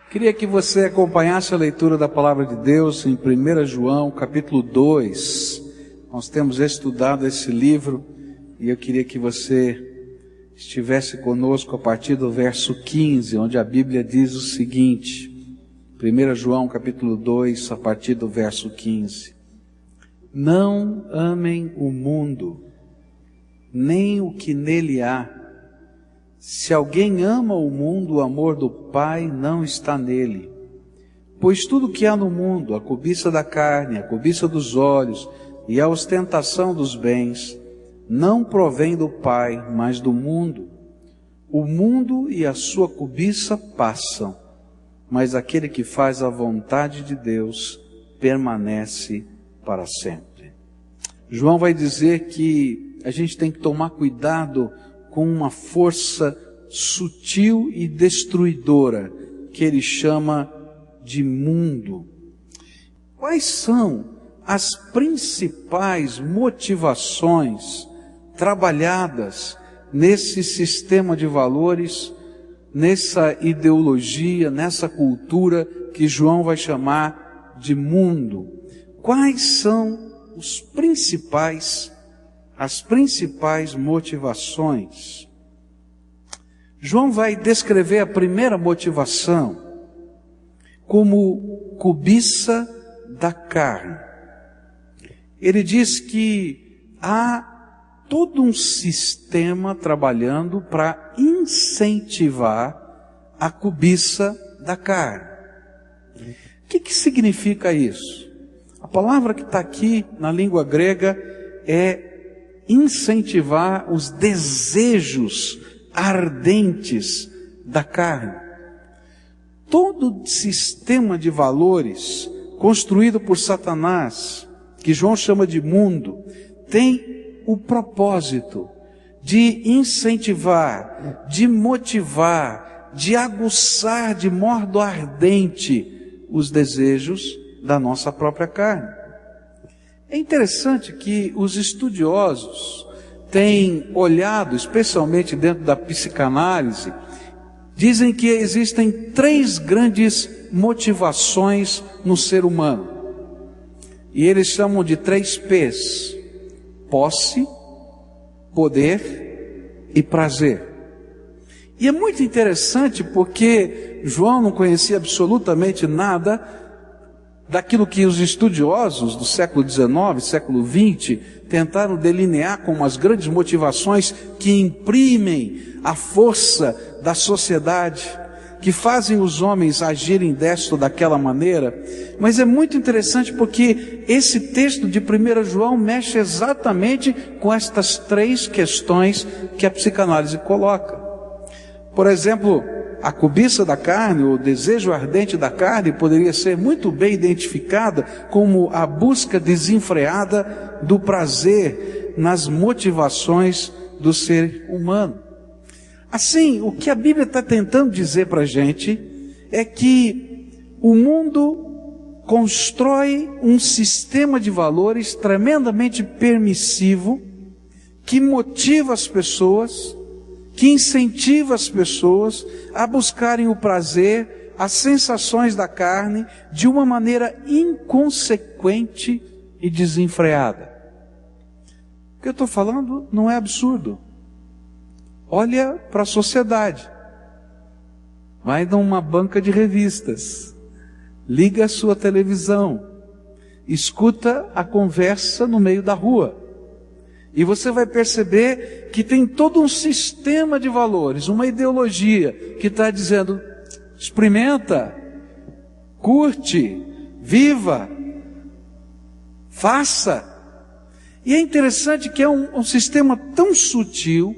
Queria que você acompanhasse a leitura da palavra de Deus em 1 João, capítulo 2. Nós temos estudado esse livro e eu queria que você estivesse conosco a partir do verso 15, onde a Bíblia diz o seguinte, 1 João, capítulo 2, a partir do verso 15. Não amem o mundo, nem o que nele há. Se alguém ama o mundo, o amor do Pai não está nele. Pois tudo que há no mundo, a cobiça da carne, a cobiça dos olhos e a ostentação dos bens, não provém do Pai, mas do mundo. O mundo e a sua cobiça passam, mas aquele que faz a vontade de Deus permanece para sempre. João vai dizer que a gente tem que tomar cuidado com uma força sutil e destruidora, que ele chama de mundo. Quais são as principais motivações trabalhadas nesse sistema de valores, nessa ideologia, nessa cultura que João vai chamar de mundo? Quais são as principais motivações? João vai descrever a primeira motivação como cobiça da carne. Ele diz que há todo um sistema trabalhando para incentivar a cobiça da carne. O que significa isso? A palavra que está aqui na língua grega é incentivar os desejos ardentes da carne. Todo sistema de valores construído por Satanás, que João chama de mundo, tem o propósito de incentivar, de motivar, de aguçar de modo ardente os desejos da nossa própria carne. É interessante que os estudiosos têm olhado, especialmente dentro da psicanálise, dizem que existem 3 grandes motivações no ser humano. E eles chamam de 3 P's: posse, poder e prazer. E é muito interessante porque João não conhecia absolutamente nada daquilo que os estudiosos do século XIX, século XX, tentaram delinear como as grandes motivações que imprimem a força da sociedade, que fazem os homens agirem desta ou daquela maneira. Mas é muito interessante porque esse texto de 1 João mexe exatamente com estas 3 questões que a psicanálise coloca. Por exemplo, a cobiça da carne, o desejo ardente da carne, poderia ser muito bem identificada como a busca desenfreada do prazer nas motivações do ser humano. Assim, o que a Bíblia está tentando dizer para a gente é que o mundo constrói um sistema de valores tremendamente permissivo, que motiva as pessoas, que incentiva as pessoas a buscarem o prazer, as sensações da carne, de uma maneira inconsequente e desenfreada. O que eu estou falando não é absurdo. Olha para a sociedade. Vai numa banca de revistas, liga a sua televisão, escuta a conversa no meio da rua. E você vai perceber que tem todo um sistema de valores, uma ideologia que está dizendo: experimenta, curte, viva, faça. E é interessante que é um sistema tão sutil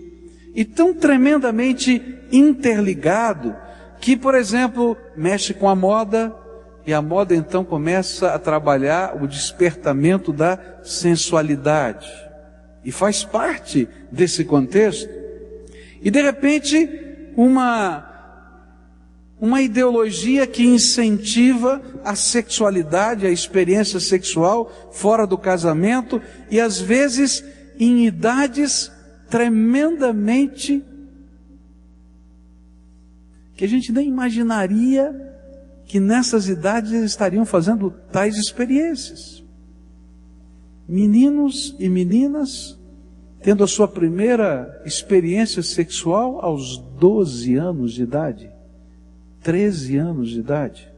e tão tremendamente interligado, que, por exemplo, mexe com a moda, e a moda então começa a trabalhar o despertamento da sensualidade. E faz parte desse contexto. E de repente, uma ideologia que incentiva a sexualidade, a experiência sexual fora do casamento, e às vezes em idades tremendamente que a gente nem imaginaria que nessas idades eles estariam fazendo tais experiências. Meninos e meninas tendo a sua primeira experiência sexual aos 12 anos de idade, 13 anos de idade.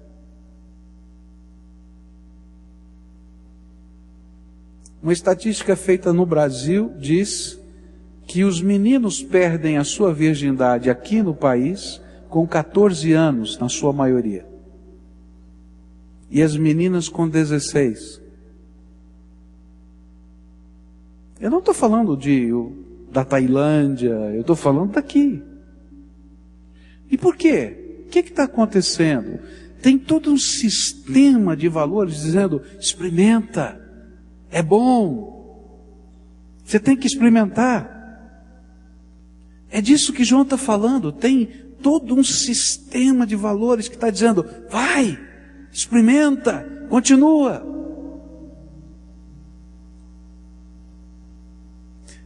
Uma estatística feita no Brasil diz que os meninos perdem a sua virgindade aqui no país com 14 anos, na sua maioria. E as meninas com 16. Eu não estou falando da Tailândia, eu estou falando daqui. E por quê? O que está acontecendo? Tem todo um sistema de valores dizendo, experimenta, é bom, você tem que experimentar. É disso que João está falando, tem todo um sistema de valores que está dizendo, vai, experimenta, continua.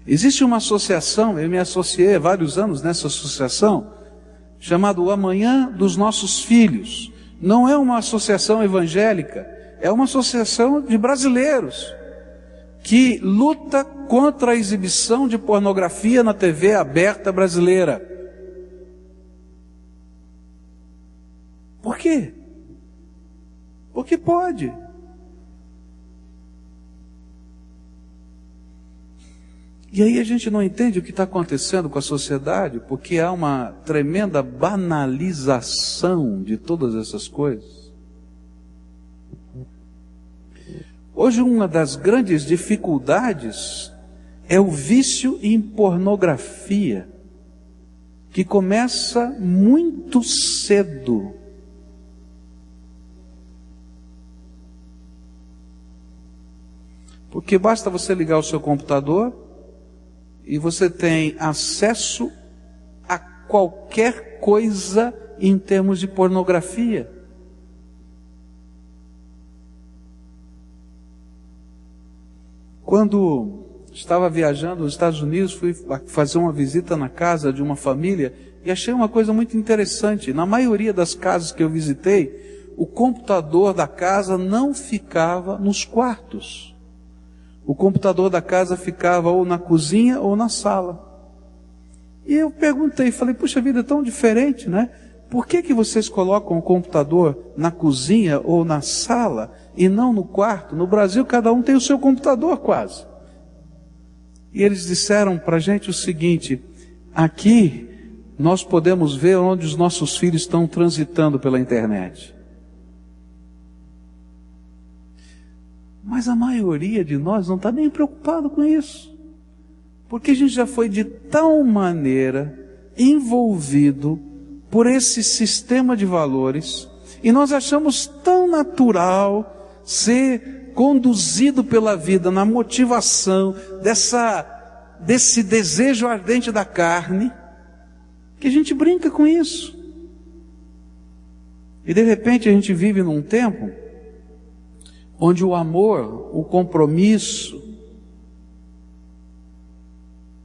Existe uma associação, eu me associei há vários anos nessa associação, chamada O Amanhã dos Nossos Filhos. Não é uma associação evangélica, é uma associação de brasileiros, que luta contra a exibição de pornografia na TV aberta brasileira. Por quê? Porque pode. E aí a gente não entende o que está acontecendo com a sociedade, porque há uma tremenda banalização de todas essas coisas. Hoje uma das grandes dificuldades é o vício em pornografia, que começa muito cedo. Porque basta você ligar o seu computador e você tem acesso a qualquer coisa em termos de pornografia. Quando estava viajando nos Estados Unidos, fui fazer uma visita na casa de uma família e achei uma coisa muito interessante. Na maioria das casas que eu visitei, o computador da casa não ficava nos quartos. O computador da casa ficava ou na cozinha ou na sala. E eu perguntei, falei, puxa vida, é tão diferente, né? Por que vocês colocam o computador na cozinha ou na sala e não no quarto? No Brasil, cada um tem o seu computador quase. E eles disseram para a gente o seguinte, aqui nós podemos ver onde os nossos filhos estão transitando pela internet. Mas a maioria de nós não está nem preocupado com isso. Porque a gente já foi de tal maneira envolvido por esse sistema de valores, e nós achamos tão natural ser conduzido pela vida na motivação desse desejo ardente da carne, que a gente brinca com isso. E de repente a gente vive num tempo onde o amor, o compromisso,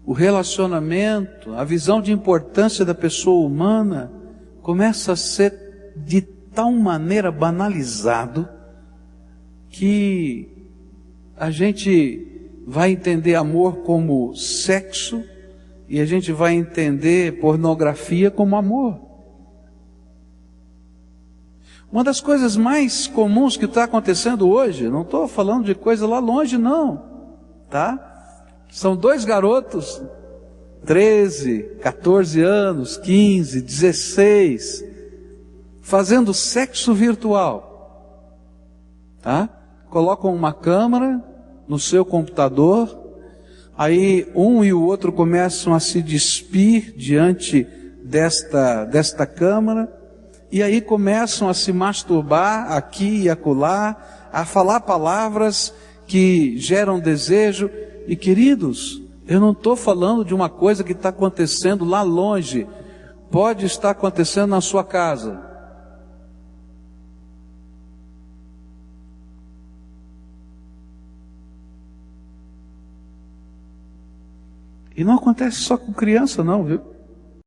o relacionamento, a visão de importância da pessoa humana começa a ser de tal maneira banalizado que a gente vai entender amor como sexo e a gente vai entender pornografia como amor. Uma das coisas mais comuns que está acontecendo hoje, não estou falando de coisa lá longe não, tá? São dois garotos, 13, 14 anos, 15, 16, fazendo sexo virtual, tá? Colocam uma câmera no seu computador, aí um e o outro começam a se despir diante desta câmera, e aí começam a se masturbar aqui e acolá, a falar palavras que geram desejo. E queridos, eu não estou falando de uma coisa que está acontecendo lá longe, pode estar acontecendo na sua casa. E não acontece só com criança não, viu?